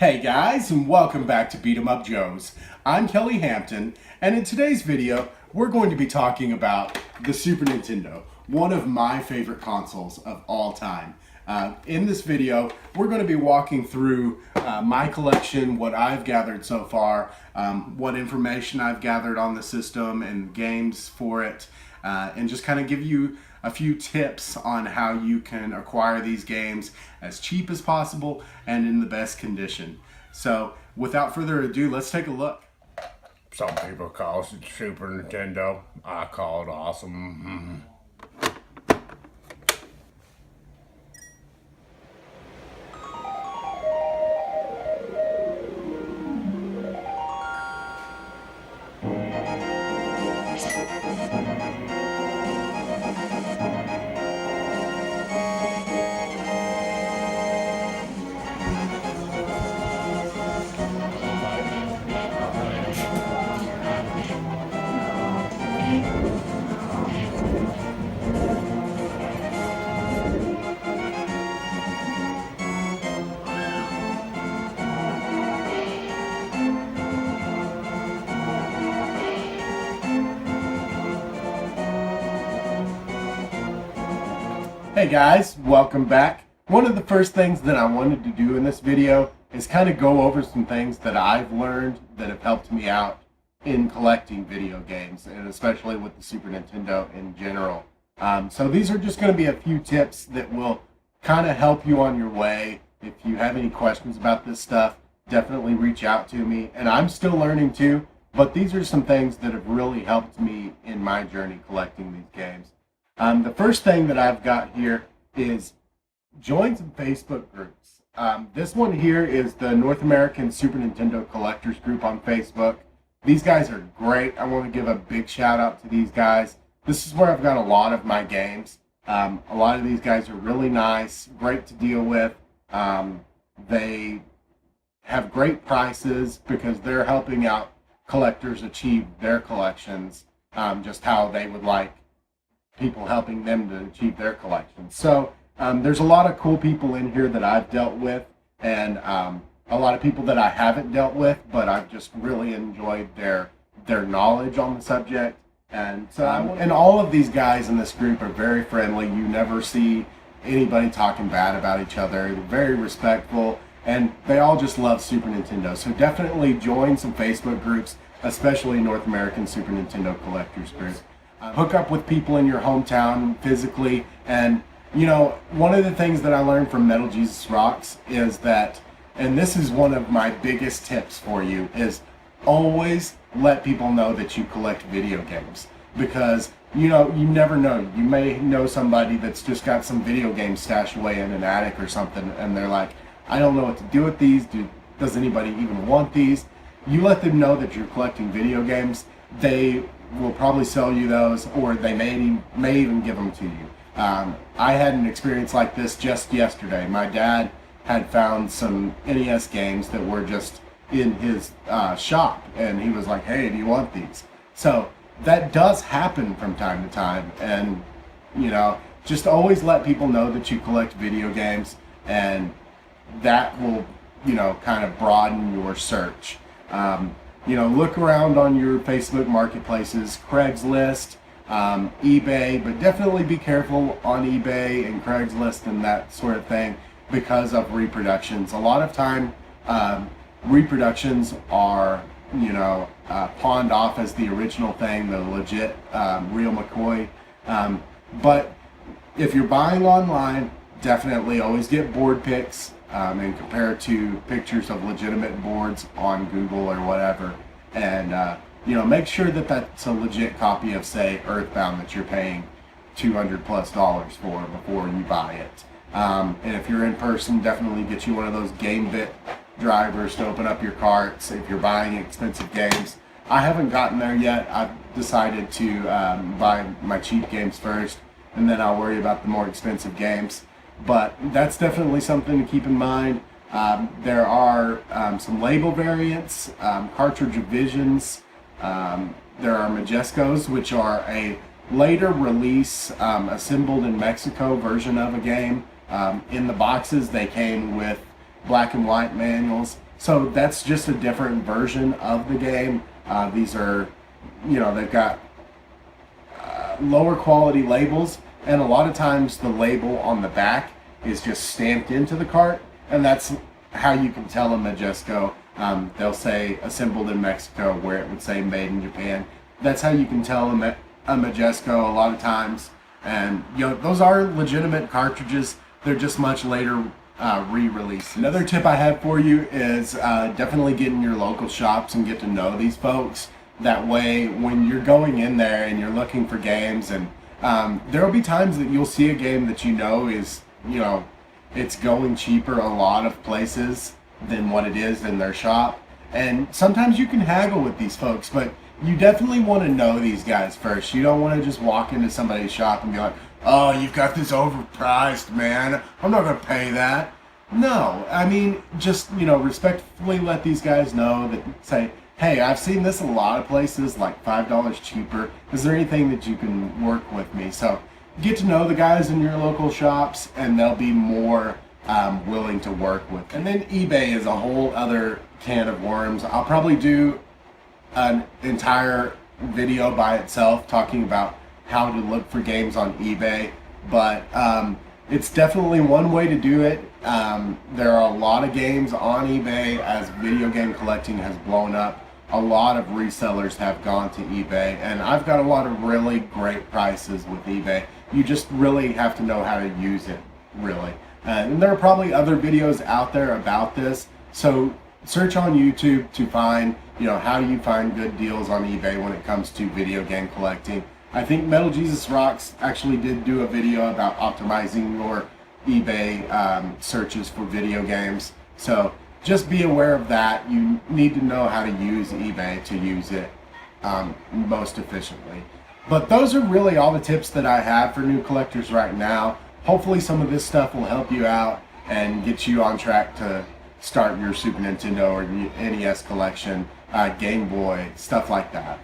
Hey guys, and welcome back to Beat 'em Up Joes. I'm Kelly Hampton, and in today's video, we're going to be talking about the Super Nintendo, one of my favorite consoles of all time. In this video, we're going to be walking through my collection, what I've gathered so far, what information I've gathered on the system and games for it, and just kind of give you a few tips on how you can acquire these games as cheap as possible and in the best condition. So without further ado, let's take a look. Some people call it Super Nintendo. I call it awesome. Hey guys, welcome back. One of the first things that I wanted to do in this video is kind of go over some things that I've learned that have helped me out in collecting video games, and especially with the Super Nintendo in general. So these are just going to be a few tips that will kind of help you on your way. If you have any questions about this stuff, definitely reach out to me. And I'm still learning too, but these are some things that have really helped me in my journey collecting these games. The first thing that I've got here is join some Facebook groups. This one here is the North American Super Nintendo Collectors Group on Facebook. These guys are great. I want to give a big shout out to these guys. This is where I've got a lot of my games. A lot of these guys are really nice, great to deal with. They have great prices because they're helping out collectors achieve their collections, just how they would like people helping them to achieve their collections. So there's a lot of cool people in here that I've dealt with, and a lot of people that I haven't dealt with, but I've just really enjoyed their knowledge on the subject. And so, and all of these guys in this group are very friendly. You never see anybody talking bad about each other. They're very respectful, and they all just love Super Nintendo. So definitely join some Facebook groups, especially North American Super Nintendo Collectors Group. Hook up with people in your hometown physically. And you know, one of the things that I learned from Metal Jesus Rocks is that, and this is one of my biggest tips for you, is always let people know that you collect video games. Because you know, you never know, you may know somebody that's just got some video games stashed away in an attic or something, and they're like, I don't know what to do with these. Does anybody even want these? You let them know that you're collecting video games. They will probably sell you those, or they may even give them to you. I had an experience like this just yesterday. My dad had found some NES games that were just in his shop, and he was like, hey, do you want these? So that does happen from time to time, and you know, just always let people know that you collect video games, and that will, you know, kind of broaden your search. You know, look around on your Facebook marketplaces, Craigslist, eBay, but definitely be careful on eBay and Craigslist and that sort of thing because of reproductions. A lot of time, reproductions are, you know, pawned off as the original thing, the legit, real McCoy. But if you're buying online, definitely always get board pics. And compare it to pictures of legitimate boards on Google or whatever, and you know, make sure that that's a legit copy of, say, Earthbound that you're paying $200+ for before you buy it. And if you're in person, definitely get you one of those GameBit drivers to open up your carts if you're buying expensive games. I haven't gotten there yet. I've decided to buy my cheap games first, and then I'll worry about the more expensive games. But that's definitely something to keep in mind. There are some label variants, cartridge revisions. There are Majescos, which are a later release, assembled in Mexico version of a game. In the boxes, they came with black and white manuals. So that's just a different version of the game. These are, they've got lower quality labels, and a lot of times the label on the back is just stamped into the cart, and that's how you can tell a Majesco. They'll say assembled in Mexico where it would say made in Japan. That's how you can tell a Majesco a lot of times. And those are legitimate cartridges. They're just much later re-released. Another tip I have for you is definitely get in your local shops and get to know these folks. That way, when you're going in there and you're looking for games, and there will be times that you'll see a game that is, it's going cheaper a lot of places than what it is in their shop. And sometimes you can haggle with these folks, but you definitely want to know these guys first. You don't want to just walk into somebody's shop and be like, oh, you've got this overpriced, man. I'm not going to pay that. No, I mean, just, respectfully let these guys know that, say, hey, I've seen this a lot of places, like $5 cheaper. Is there anything that you can work with me? So get to know the guys in your local shops, and they'll be more willing to work with. And then eBay is a whole other can of worms. I'll probably do an entire video by itself talking about how to look for games on eBay, but it's definitely one way to do it. There are a lot of games on eBay. As video game collecting has blown up, a lot of resellers have gone to eBay, and I've got a lot of really great prices with eBay. You just really have to know how to use it, really. And there are probably other videos out there about this, so search on YouTube to find, how do you find good deals on eBay when it comes to video game collecting. I think Metal Jesus Rocks actually did do a video about optimizing your eBay searches for video games. So just be aware of that. You need to know how to use eBay to use it most efficiently. But those are really all the tips that I have for new collectors right now. Hopefully some of this stuff will help you out and get you on track to start your Super Nintendo or NES collection, Game Boy, stuff like that.